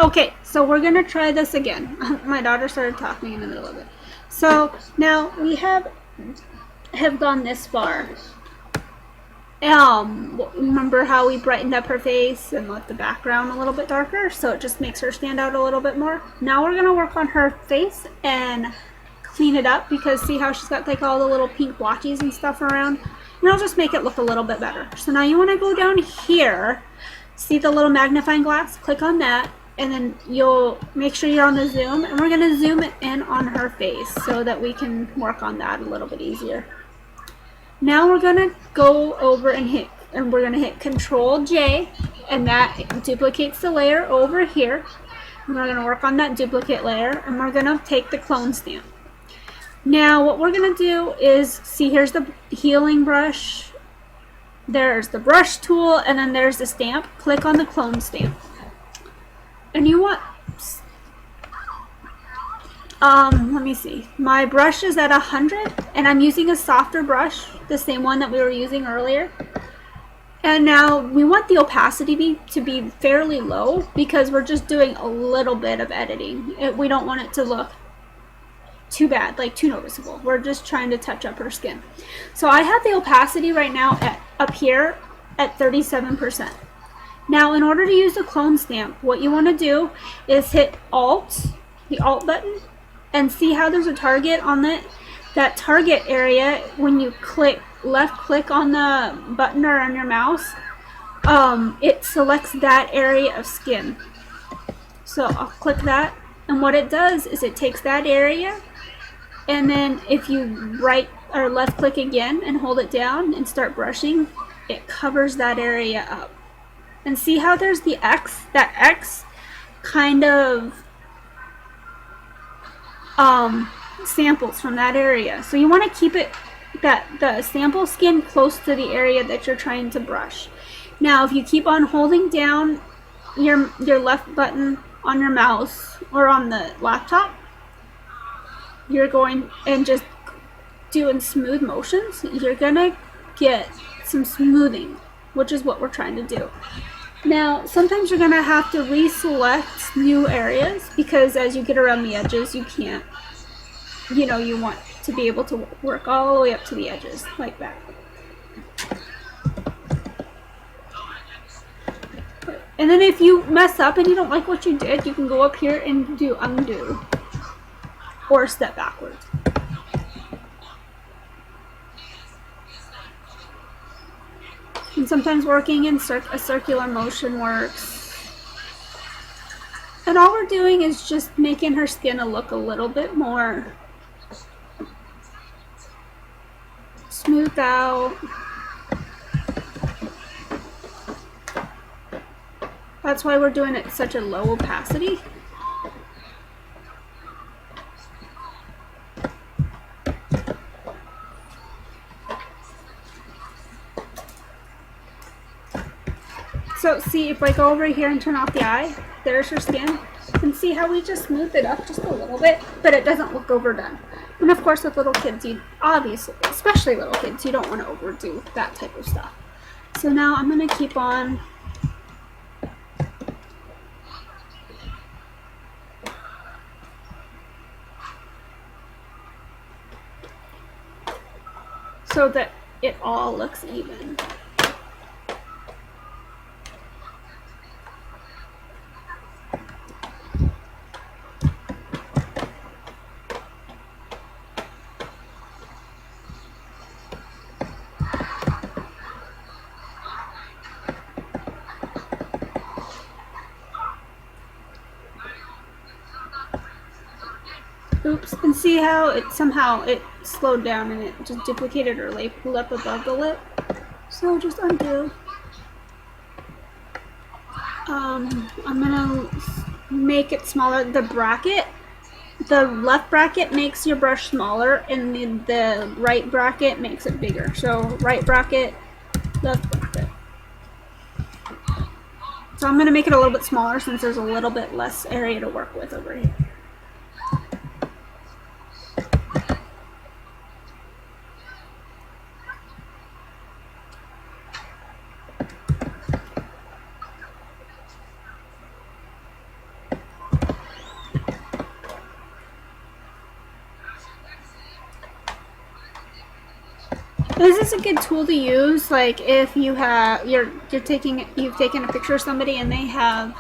Okay, so we're gonna try this again. My daughter started talking in the middle of it. So now we have gone this far. Remember how we brightened up her face and left the background a little bit darker, so it just makes her stand out a little bit more. Now we're gonna work on her face and clean it up, because see how she's got like all the little pink blotches and stuff around, and it'll just make it look a little bit better. So now you want to go down here, see the little magnifying glass, click on that, and then you'll make sure you're on the zoom, and we're going to zoom it in on her face so that we can work on that a little bit easier. Now we're going to go over and we're going to hit Control J, and that duplicates the layer over here. And we're going to work on that duplicate layer, and we're going to take the clone stamp. Now what we're going to do is, see, here's the healing brush, there's the brush tool, and then there's the stamp. Click on the clone stamp. And you want, let me see, my brush is at 100, and I'm using a softer brush, the same one that we were using earlier. And now we want the opacity to be fairly low, because we're just doing a little bit of editing. We don't want it to look too bad, like too noticeable. We're just trying to touch up her skin. So I have the opacity right now up here at 37%. Now in order to use the clone stamp, what you want to do is hit Alt, the Alt button, and see how there's a target on that target area. When you left click on the button or on your mouse, it selects that area of skin. So I'll click that, and what it does is it takes that area, and then if you right or left click again and hold it down and start brushing, it covers that area up. And see how there's the X? That X kind of samples from that area. So you want to keep it, the sample skin close to the area that you're trying to brush. Now if you keep on holding down your left button on your mouse or on the laptop, you're going and just doing smooth motions, you're gonna get some smoothing, which is what we're trying to do. Now sometimes you're gonna have to reselect new areas, because as you get around the edges, you can't, you want to be able to work all the way up to the edges like that. And then if you mess up and you don't like what you did, you can go up here and do undo or step backwards. And sometimes working in a circular motion works. And all we're doing is just making her skin look a little bit more smoothed out. That's why we're doing it at such a low opacity. So see, if I go over here and turn off the eye, there's her skin. And see how we just smoothed it up just a little bit, but it doesn't look overdone. And of course with little kids, obviously, especially little kids, you don't want to overdo that type of stuff. So now I'm going to keep on so that it all looks even. Oops, and see how it slowed down and it just duplicated her lip above the lip. So just undo. I'm gonna make it smaller. The left bracket makes your brush smaller, and the right bracket makes it bigger. So right bracket, left bracket. So I'm gonna make it a little bit smaller since there's a little bit less area to work with over here. This is a good tool to use, like if you have you've taken a picture of somebody and they have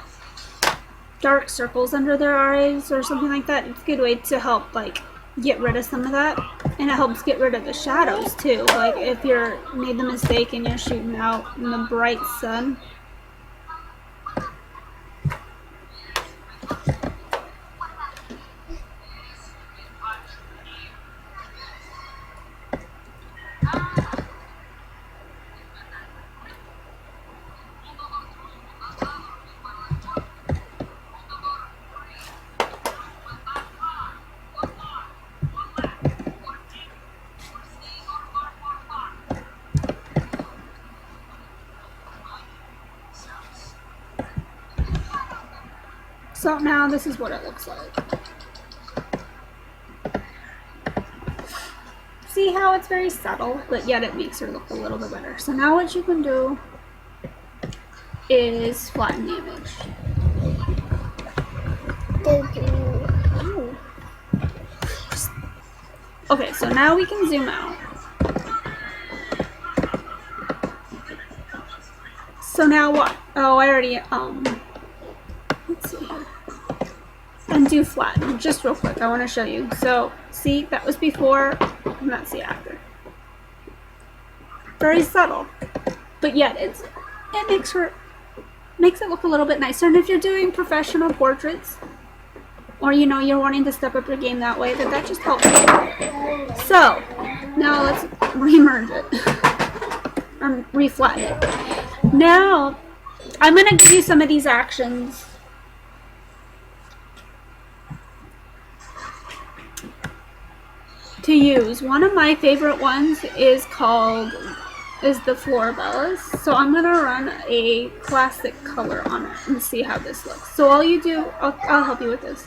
dark circles under their eyes or something like that. It's a good way to help like get rid of some of that, and it helps get rid of the shadows too. Like if you're made the mistake and you're shooting out in the bright sun. So now this is what it looks like. See how it's very subtle, but yet it makes her look a little bit better. So now what you can do is flatten the image. Okay, so now we can zoom out. So now what? Oh, I already, let's see here. Undo flatten, just real quick, I want to show you. So, see, that was before, and that's the after. Very subtle, but yet it makes it look a little bit nicer. And if you're doing professional portraits, or you know you're wanting to step up your game that way, then that just helps you. So, now let's remerge it, or reflatten it. Now, I'm going to give you some of these actions to use. One of my favorite ones is the Florabellas. So I'm going to run a classic color on it and see how this looks. So all you do, I'll help you with this,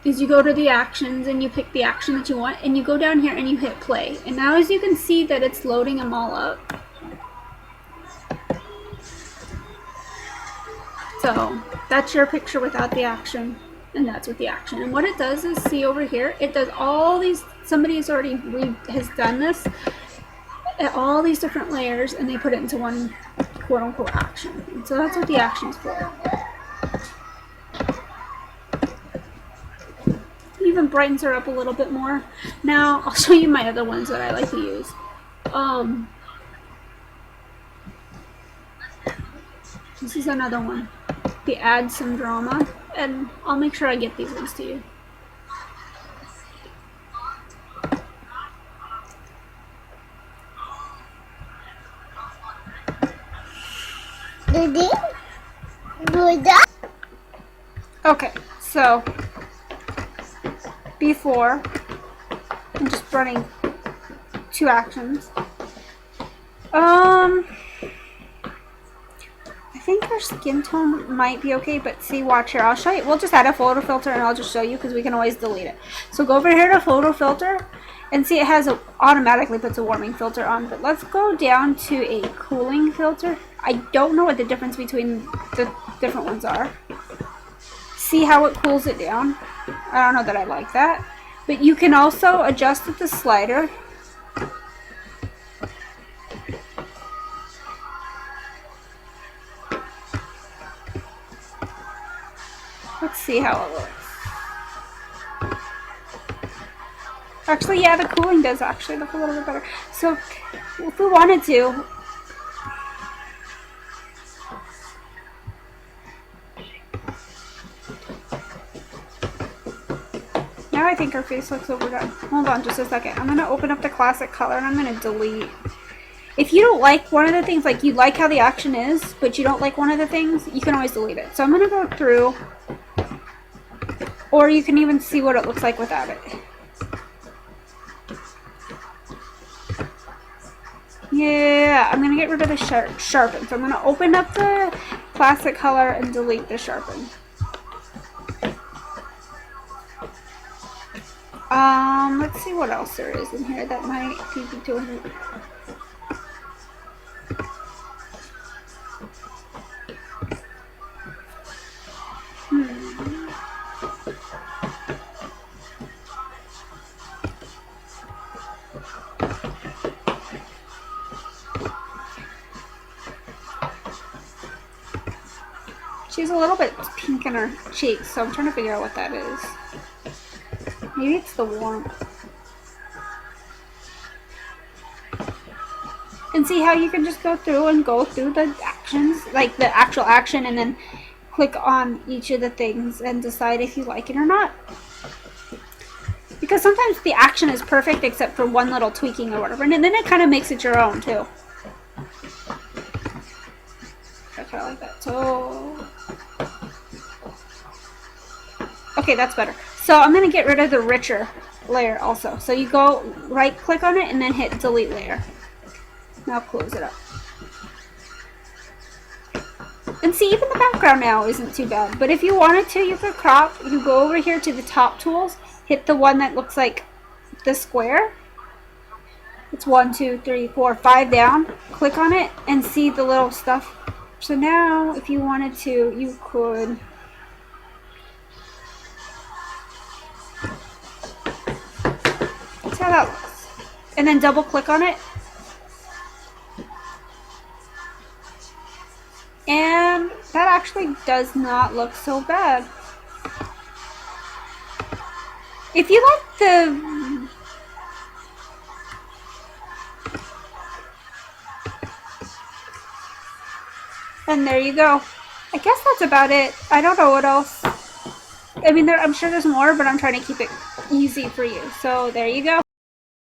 is you go to the actions and you pick the action that you want, and you go down here and you hit play. And now as you can see that it's loading them all up. So that's your picture without the action, and that's with the action. And what it does is, see over here, it does all these, somebody has done this at all these different layers, and they put it into one quote unquote action. And so that's what the action's for. Even brightens her up a little bit more. Now I'll show you my other ones that I like to use. This is another one, the add some drama, and I'll make sure I get these ones to you. Okay, so before, I'm just running two actions. I think her skin tone might be okay, but see, watch here. I'll show you. We'll just add a photo filter and I'll just show you, because we can always delete it. So go over here to photo filter and see it has automatically puts a warming filter on, but let's go down to a cooling filter. I don't know what the difference between the different ones are. See how it cools it down? I don't know that I like that, but you can also adjust with the slider. Let's see how it looks. Actually, yeah, the cooling does actually look a little bit better. So, if we wanted to, now I think her face looks overdone. Hold on just a second. I'm going to open up the classic color and I'm going to delete. If you don't like one of the things, like you like how the action is, but you don't like one of the things, you can always delete it. So I'm going to go through, or you can even see what it looks like without it. Yeah, I'm going to get rid of the sharpen. So I'm going to open up the classic color and delete the sharpen. Let's see what else there is in here that might be doing it. She's a little bit pink in her cheeks, so I'm trying to figure out what that is. Maybe it's the warmth. And see how you can just go through the actions, like the actual action, and then click on each of the things and decide if you like it or not. Because sometimes the action is perfect except for one little tweaking or whatever, and then it kind of makes it your own too. I kind of like that. So, okay, that's better. So I'm going to get rid of the richer layer also. So you go right click on it and then hit delete layer. Now close it up. And see, even the background now isn't too bad. But if you wanted to, you could crop. You go over here to the top tools, hit the one that looks like the square. It's 1, 2, 3, 4, 5 down. Click on it and see the little stuff. So now, if you wanted to, you could see how that looks. And then double click on it. And that actually does not look so bad. If you like the... And there you go. I guess that's about it. I don't know what else. I mean, I'm sure there's more, but I'm trying to keep it easy for you. So there you go.